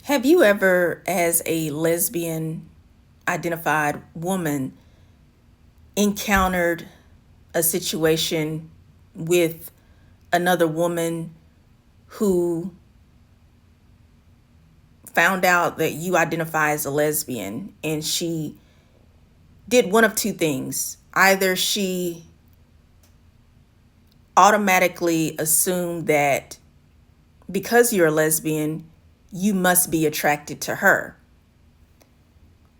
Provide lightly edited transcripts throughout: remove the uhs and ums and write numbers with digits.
Have you ever, as a lesbian identified woman, encountered a situation with another woman who found out that you identify as a lesbian and she did one of two things? Either she automatically assumed that because you're a lesbian, you must be attracted to her.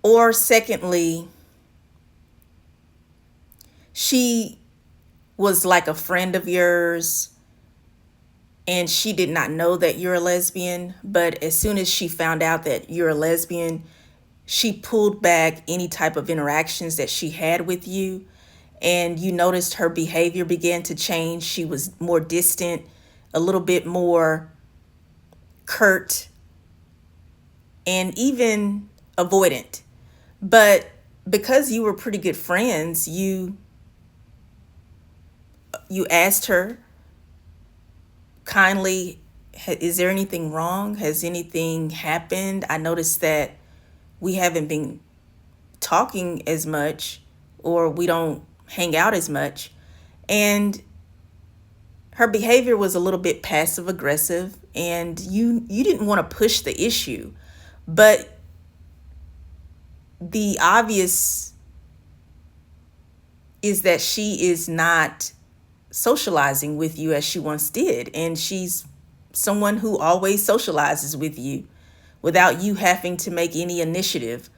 Or secondly, she was like a friend of yours and she did not know that you're a lesbian, but as soon as she found out that you're a lesbian, she pulled back any type of interactions that she had with you, and you noticed her behavior began to change. She was more distant, a little bit more curt, and even avoidant. But because you were pretty good friends, you asked her kindly, is there anything wrong? Has anything happened? I noticed that we haven't been talking as much, or we don't hang out as much. And her behavior was a little bit passive aggressive, and you didn't want to push the issue. But the obvious is that she is not socializing with you as she once did. And she's someone who always socializes with you without you having to make any initiative.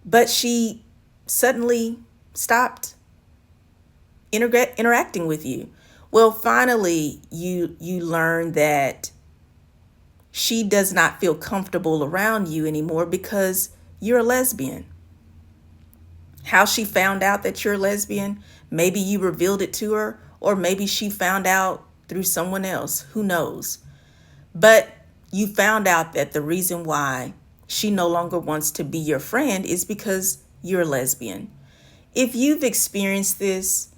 But she suddenly stopped interacting with you. Well, finally, you learn that she does not feel comfortable around you anymore because you're a lesbian. How she found out that you're a lesbian, maybe you revealed it to her, or maybe she found out through someone else, who knows? But you found out that the reason why she no longer wants to be your friend is because you're a lesbian. If you've experienced this,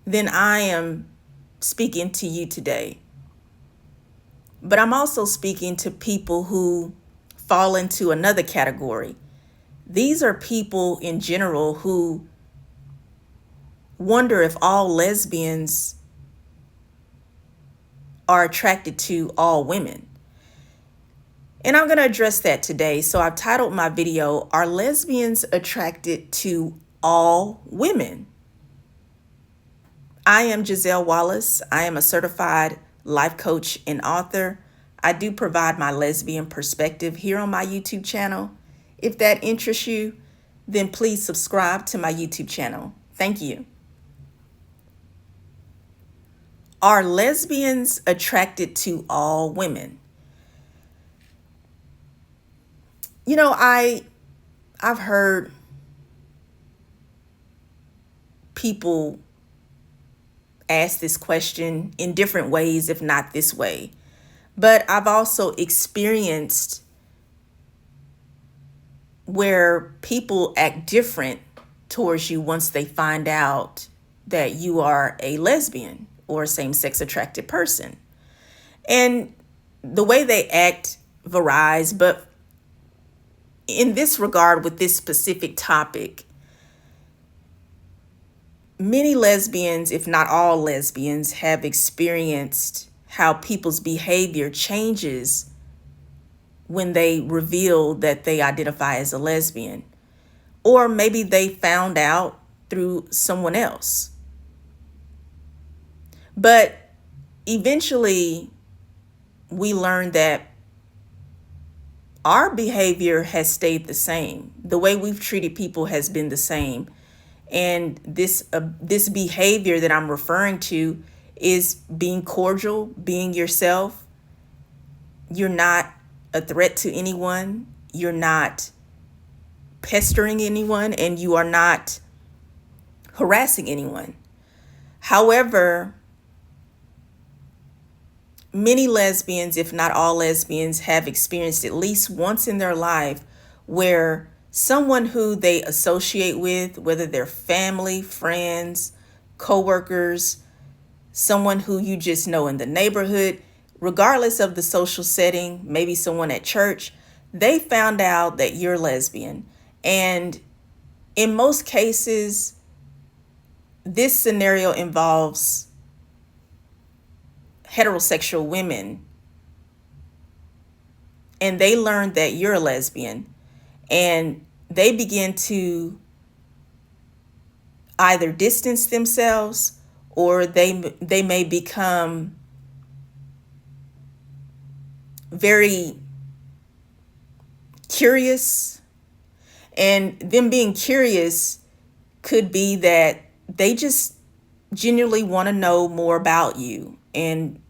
then I am speaking to you today. But I'm also speaking to people who fall into another category. These are people in general who wonder if all lesbians are attracted to all women. And I'm going to address that today. So I've titled my video, Are Lesbians Attracted to All Women? I am Giselle Wallace. I am a certified life coach and author. I do provide my lesbian perspective here on my YouTube channel. If that interests you, then please subscribe to my YouTube channel. Thank you. Are lesbians attracted to all women? You know, I've heard people ask this question in different ways, if not this way. But I've also experienced where people act different towards you once they find out that you are a lesbian or a same-sex attracted person. And the way they act varies, but in this regard, with this specific topic, many lesbians, if not all lesbians, have experienced how people's behavior changes when they reveal that they identify as a lesbian. Or maybe they found out through someone else. But eventually, we learned that our behavior has stayed the same. The way we've treated people has been the same. And this behavior that I'm referring to is being cordial, being yourself. You're not a threat to anyone. You're not pestering anyone, and you are not harassing anyone. However, many lesbians, if not all lesbians, have experienced at least once in their life where someone who they associate with, whether they're family, friends, coworkers, someone who you just know in the neighborhood, regardless of the social setting, maybe someone at church, they found out that you're lesbian. And in most cases, this scenario involves heterosexual women, and they learn that you're a lesbian, and they begin to either distance themselves, or they may become very curious. And them being curious could be that they just genuinely want to know more about you and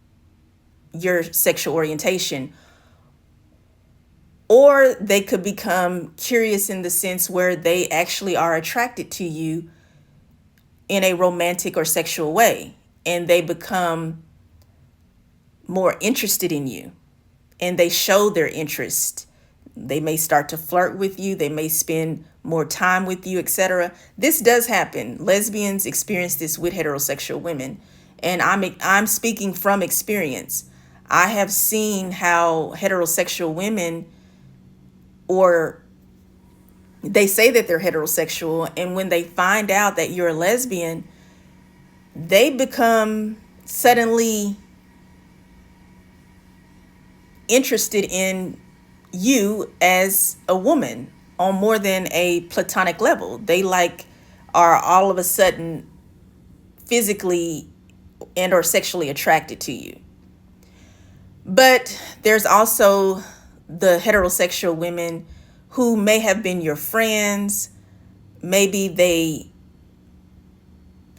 your sexual orientation. Or they could become curious in the sense where they actually are attracted to you in a romantic or sexual way, and they become more interested in you, and they show their interest. They may start to flirt with you, they may spend more time with you, etc. This does happen. Lesbians experience this with heterosexual women, and I'm speaking from experience. I have seen how heterosexual women, or they say that they're heterosexual, and when they find out that you're a lesbian, they become suddenly interested in you as a woman on more than a platonic level. They are all of a sudden physically and or sexually attracted to you. But there's also the heterosexual women who may have been your friends. Maybe they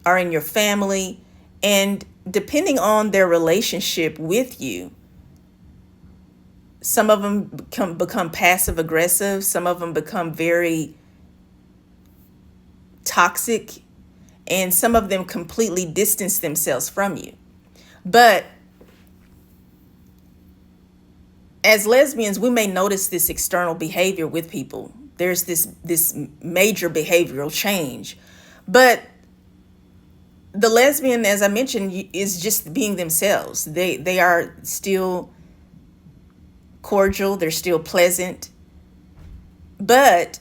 are in your family, and depending on their relationship with you, some of them become passive aggressive, some of them become very toxic, and some of them completely distance themselves from you. But as lesbians, we may notice this external behavior with people. There's this major behavioral change. But the lesbian, as I mentioned, is just being themselves. They are still cordial, they're still pleasant, but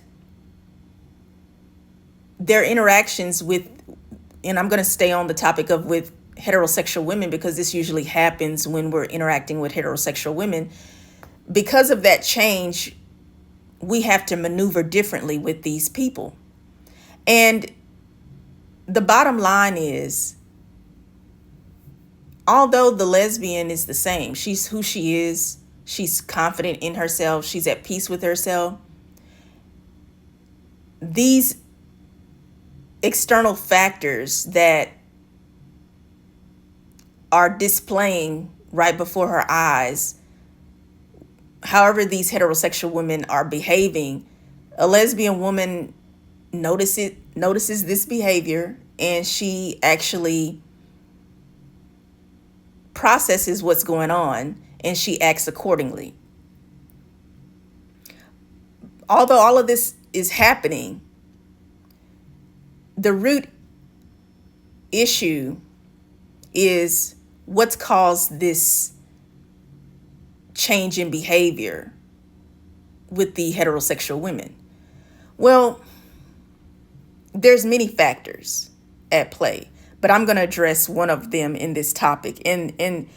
their interactions with, and I'm going to stay on the topic of with heterosexual women, because this usually happens when we're interacting with heterosexual women. Because of that change, we have to maneuver differently with these people. And the bottom line is, although the lesbian is the same, she's who she is, she's confident in herself, she's at peace with herself, these external factors that are displaying right before her eyes, however these heterosexual women are behaving, a lesbian woman notices this behavior, and she actually processes what's going on, and she acts accordingly. Although all of this is happening, the root issue is what's caused this change in behavior with the heterosexual women. Well, there's many factors at play, but I'm going to address one of them in this topic. And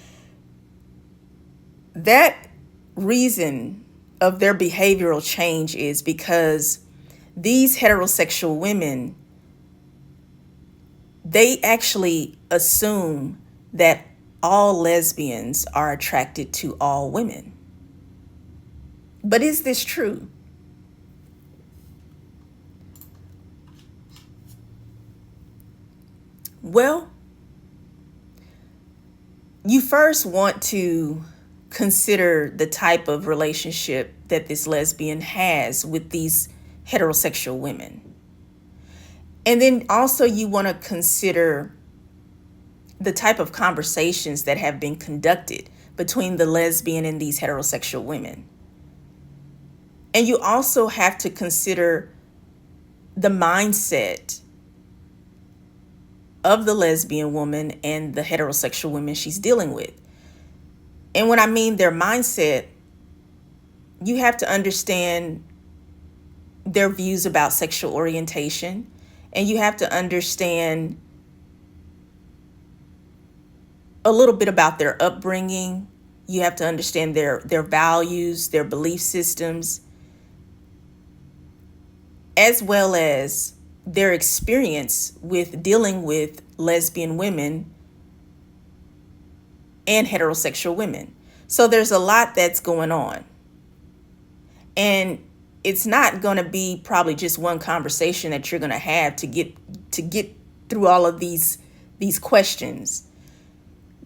that reason of their behavioral change is because these heterosexual women, they actually assume that all lesbians are attracted to all women. But is this true? Well, you first want to consider the type of relationship that this lesbian has with these heterosexual women. And then also you want to consider the type of conversations that have been conducted between the lesbian and these heterosexual women. And you also have to consider the mindset of the lesbian woman and the heterosexual women she's dealing with. And when I mean their mindset, you have to understand their views about sexual orientation, and you have to understand a little bit about their upbringing. You have to understand their values, their belief systems, as well as their experience with dealing with lesbian women and heterosexual women. So there's a lot that's going on. And it's not going to be probably just one conversation that you're going to have to get through all of these questions.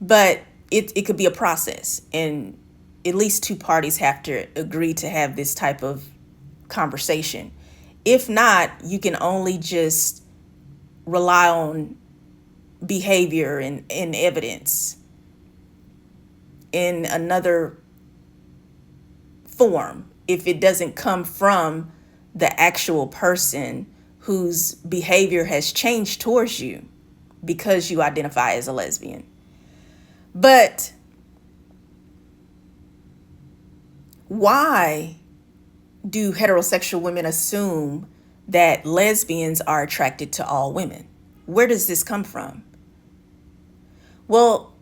But it could be a process, and at least two parties have to agree to have this type of conversation. If not, you can only just rely on behavior and evidence in another form if it doesn't come from the actual person whose behavior has changed towards you because you identify as a lesbian. But why do heterosexual women assume that lesbians are attracted to all women? Where does this come from? Well,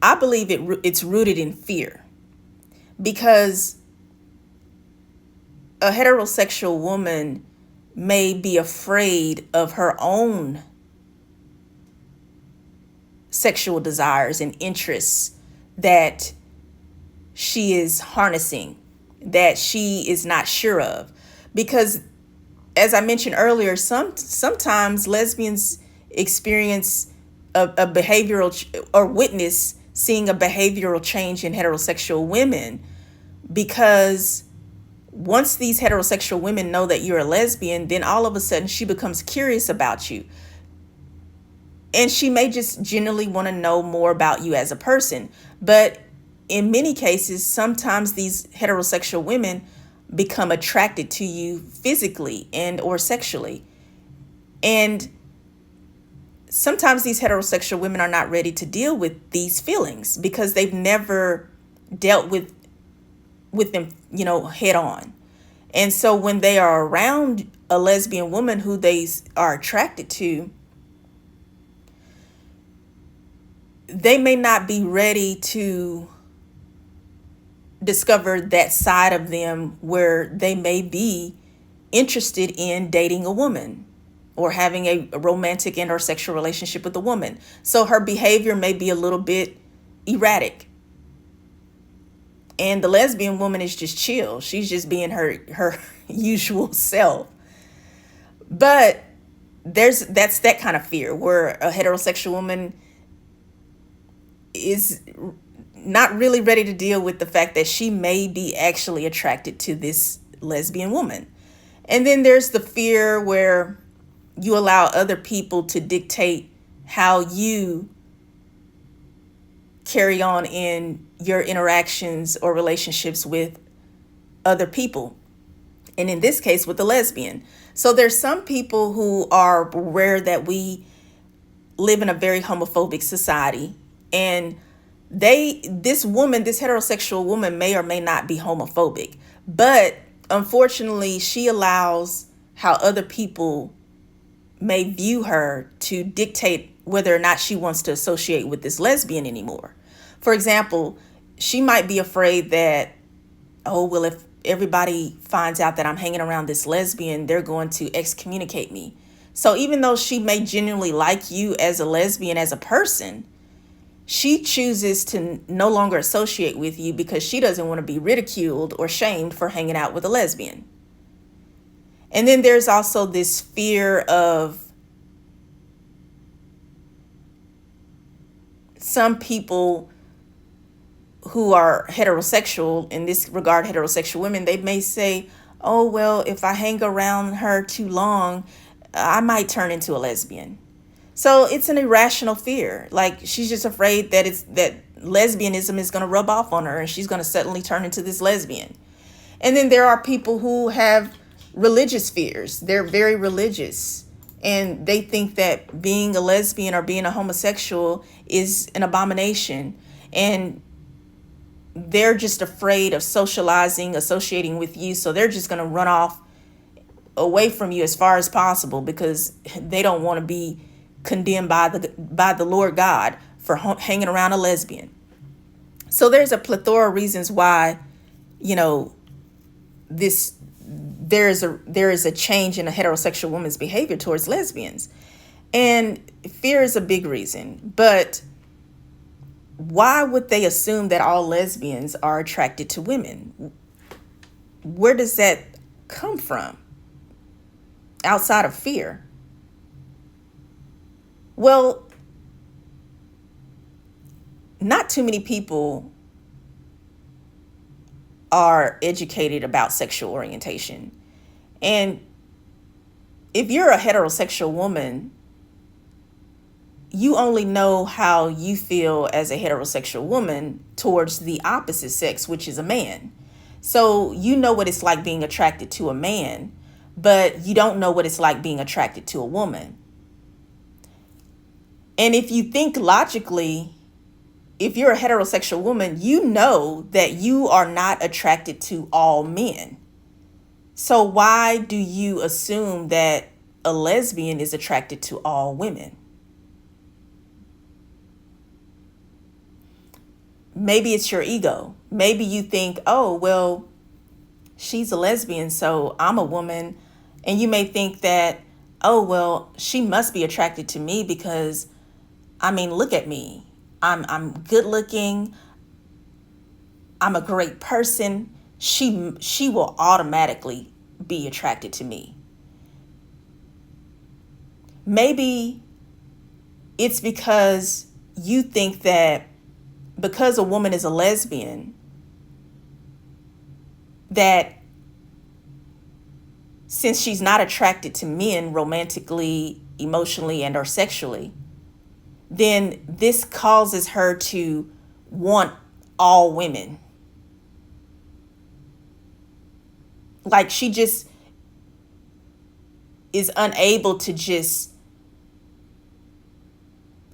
I believe it's rooted in fear, because a heterosexual woman may be afraid of her own sexual desires and interests that she is harnessing, that she is not sure of. Because, as I mentioned earlier, sometimes lesbians experience a behavioral or witness seeing a behavioral change in heterosexual women, because once these heterosexual women know that you're a lesbian, then all of a sudden she becomes curious about you. And she may just genuinely want to know more about you as a person. But in many cases, sometimes these heterosexual women become attracted to you physically and or sexually. And sometimes these heterosexual women are not ready to deal with these feelings because they've never dealt with them, head on. And so when they are around a lesbian woman who they are attracted to, they may not be ready to discover that side of them where they may be interested in dating a woman or having a romantic and or sexual relationship with a woman. So her behavior may be a little bit erratic. And the lesbian woman is just chill. She's just being her usual self. But that's that kind of fear where a heterosexual woman is not really ready to deal with the fact that she may be actually attracted to this lesbian woman. And then there's the fear where you allow other people to dictate how you carry on in your interactions or relationships with other people. And in this case, with the lesbian. So there's some people who are aware that we live in a very homophobic society, and this heterosexual woman may or may not be homophobic, but unfortunately she allows how other people may view her to dictate whether or not she wants to associate with this lesbian anymore. For example, she might be afraid that, oh, well, if everybody finds out that I'm hanging around this lesbian, they're going to excommunicate me. So even though she may genuinely like you as a lesbian, as a person, she chooses to no longer associate with you because she doesn't want to be ridiculed or shamed for hanging out with a lesbian. And then there's also this fear of some people who are heterosexual, in this regard, heterosexual women, they may say, oh, well, if I hang around her too long, I might turn into a lesbian. So it's an irrational fear. Like, she's just afraid that lesbianism is going to rub off on her and she's going to suddenly turn into this lesbian. And then there are people who have religious fears. They're very religious. And they think that being a lesbian or being a homosexual is an abomination. And they're just afraid of socializing, associating with you. So they're just going to run off away from you as far as possible because they don't want to be condemned by the Lord God for hanging around a lesbian. So there's a plethora of reasons why, you know, this there is a change in a heterosexual woman's behavior towards lesbians. And fear is a big reason. But why would they assume that all lesbians are attracted to women? Where does that come from outside of fear? Well, not too many people are educated about sexual orientation. And if you're a heterosexual woman, you only know how you feel as a heterosexual woman towards the opposite sex, which is a man. So you know what it's like being attracted to a man, but you don't know what it's like being attracted to a woman. And if you think logically, if you're a heterosexual woman, you know that you are not attracted to all men. So why do you assume that a lesbian is attracted to all women? Maybe it's your ego. Maybe you think, oh, well, she's a lesbian, so I'm a woman. And you may think that, oh, well, she must be attracted to me because, I mean, look at me. I'm good looking. I'm a great person. She will automatically be attracted to me. Maybe it's because you think that because a woman is a lesbian, that since she's not attracted to men romantically, emotionally, and or sexually, then this causes her to want all women. Like she just is unable to just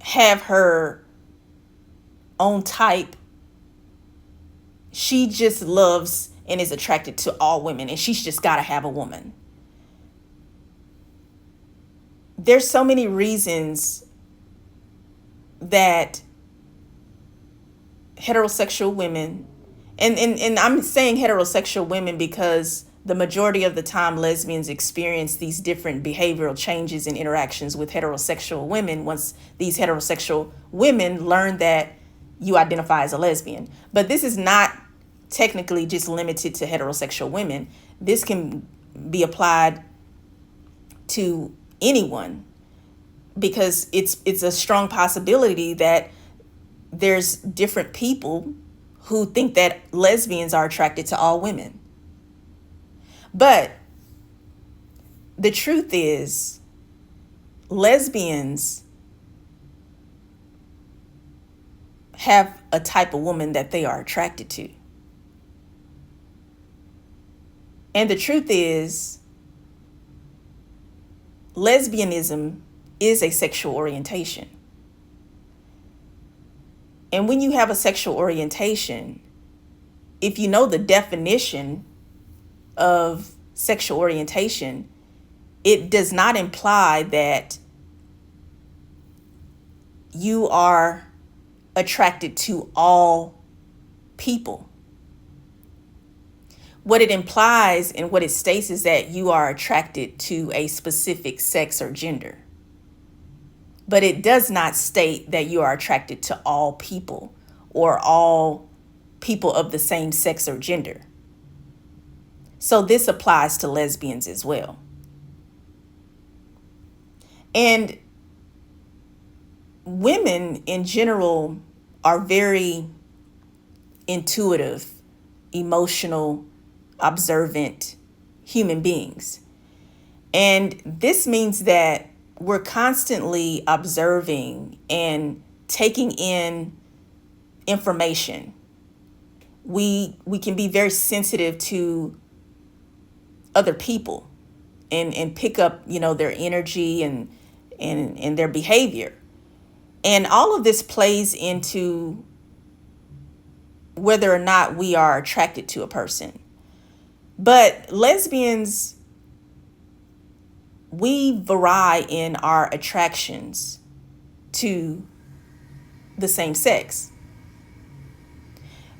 have her own type. She just loves and is attracted to all women, and she's just got to have a woman. There's so many reasons that heterosexual women, and I'm saying heterosexual women because the majority of the time lesbians experience these different behavioral changes and interactions with heterosexual women once these heterosexual women learn that you identify as a lesbian. But this is not technically just limited to heterosexual women. This can be applied to anyone, because it's a strong possibility that there's different people who think that lesbians are attracted to all women. But the truth is, lesbians have a type of woman that they are attracted to. And the truth is, lesbianism is a sexual orientation. And when you have a sexual orientation, if you know the definition of sexual orientation, it does not imply that you are attracted to all people. What it implies and what it states is that you are attracted to a specific sex or gender. But it does not state that you are attracted to all people or all people of the same sex or gender. So this applies to lesbians as well. And women in general are very intuitive, emotional, observant human beings. And this means that we're constantly observing and taking in information. We can be very sensitive to other people. and pick up, their energy and their behavior. And all of this plays into whether or not we are attracted to a person. But lesbians, we vary in our attractions to the same sex.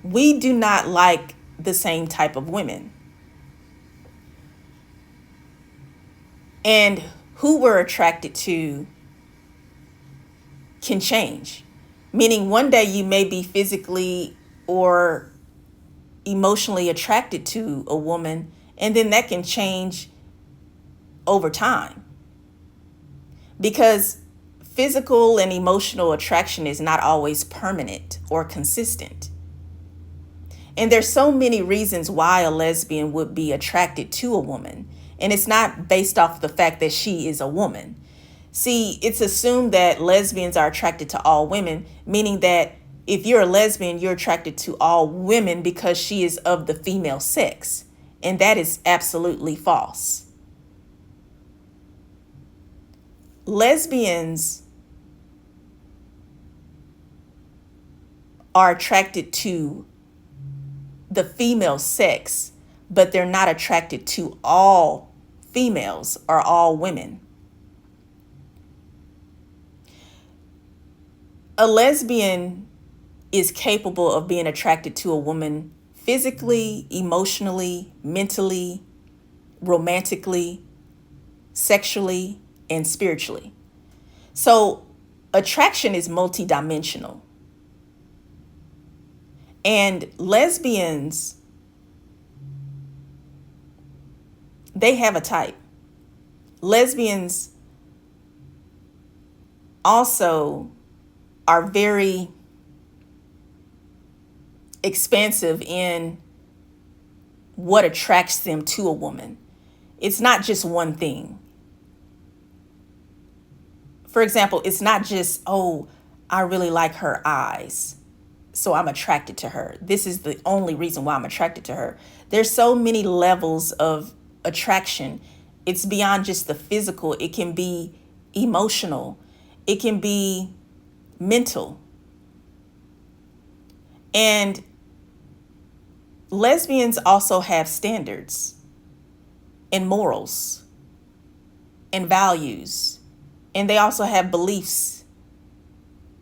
We do not like the same type of women. And who we're attracted to can change. Meaning one day you may be physically or emotionally attracted to a woman, and then that can change over time. Because physical and emotional attraction is not always permanent or consistent. And there's so many reasons why a lesbian would be attracted to a woman. And it's not based off the fact that she is a woman. See, it's assumed that lesbians are attracted to all women, meaning that if you're a lesbian, you're attracted to all women because she is of the female sex. And that is absolutely false. Lesbians are attracted to the female sex, but they're not attracted to all females or all women. A lesbian is capable of being attracted to a woman physically, emotionally, mentally, romantically, sexually, and spiritually. So attraction is multidimensional. And lesbians, they have a type. Lesbians also are very expansive in what attracts them to a woman. It's not just one thing. For example, it's not just, oh, I really like her eyes, so I'm attracted to her. This is the only reason why I'm attracted to her. There's so many levels of attraction. It's beyond just the physical. It can be emotional. It can be mental. And lesbians also have standards and morals and values. And they also have beliefs.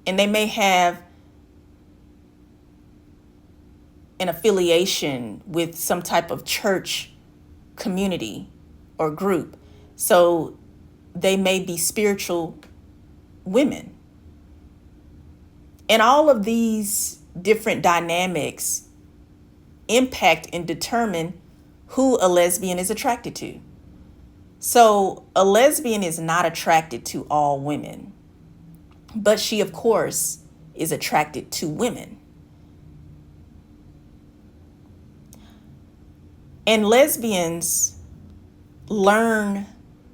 And they may have an affiliation with some type of church community or group. So they may be spiritual women. And all of these different dynamics impact and determine who a lesbian is attracted to. So a lesbian is not attracted to all women, but she, of course, is attracted to women. And lesbians learn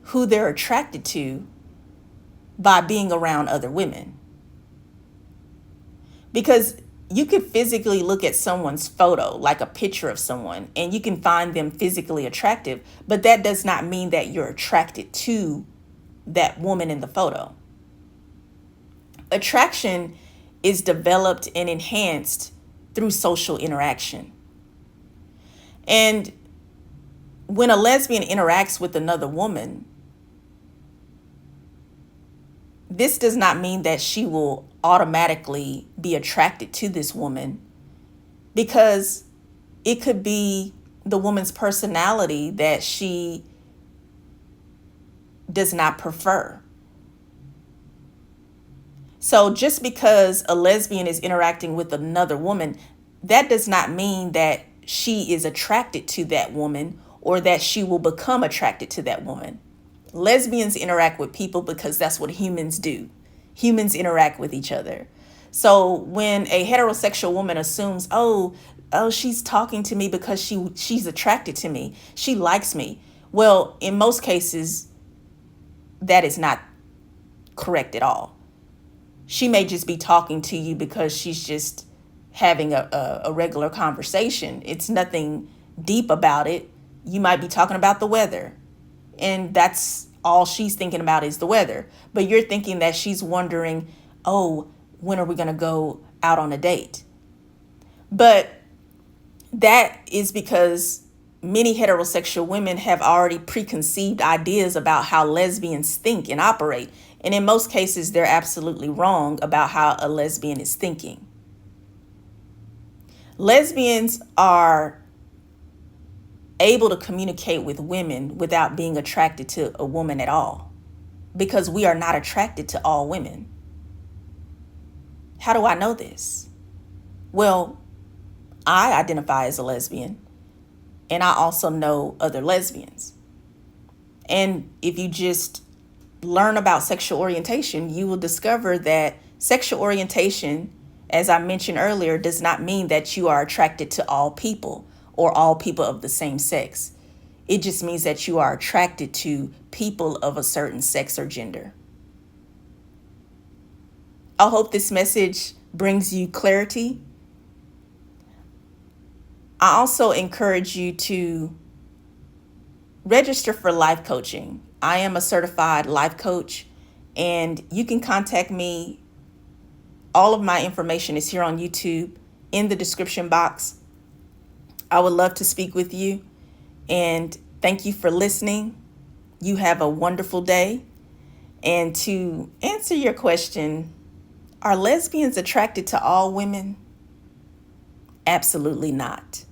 who they're attracted to by being around other women. Because you could physically look at someone's photo, like a picture of someone, and you can find them physically attractive, but that does not mean that you're attracted to that woman in the photo. Attraction is developed and enhanced through social interaction. And when a lesbian interacts with another woman, this does not mean that she will automatically be attracted to this woman, because it could be the woman's personality that she does not prefer. So just because a lesbian is interacting with another woman, that does not mean that she is attracted to that woman or that she will become attracted to that woman. Lesbians interact with people because that's what humans do. Humans interact with each other. So when a heterosexual woman assumes, oh, she's talking to me because she's attracted to me, she likes me. Well, in most cases, that is not correct at all. She may just be talking to you because she's just having a regular conversation. It's nothing deep about it. You might be talking about the weather. and that's all she's thinking about is the weather. But you're thinking that she's wondering, oh, when are we going to go out on a date? But that is because many heterosexual women have already preconceived ideas about how lesbians think and operate. And in most cases, they're absolutely wrong about how a lesbian is thinking. Lesbians are able to communicate with women without being attracted to a woman at all, because we are not attracted to all women. How do I know this? Well, I identify as a lesbian, and I also know other lesbians. And if you just learn about sexual orientation, you will discover that sexual orientation, as I mentioned earlier, does not mean that you are attracted to all people or all people of the same sex. It just means that you are attracted to people of a certain sex or gender. I hope this message brings you clarity. I also encourage you to register for life coaching. I am a certified life coach, and you can contact me. All of my information is here on YouTube in the description box. I would love to speak with you, and thank you for listening. You have a wonderful day. And to answer your question, are lesbians attracted to all women? Absolutely not.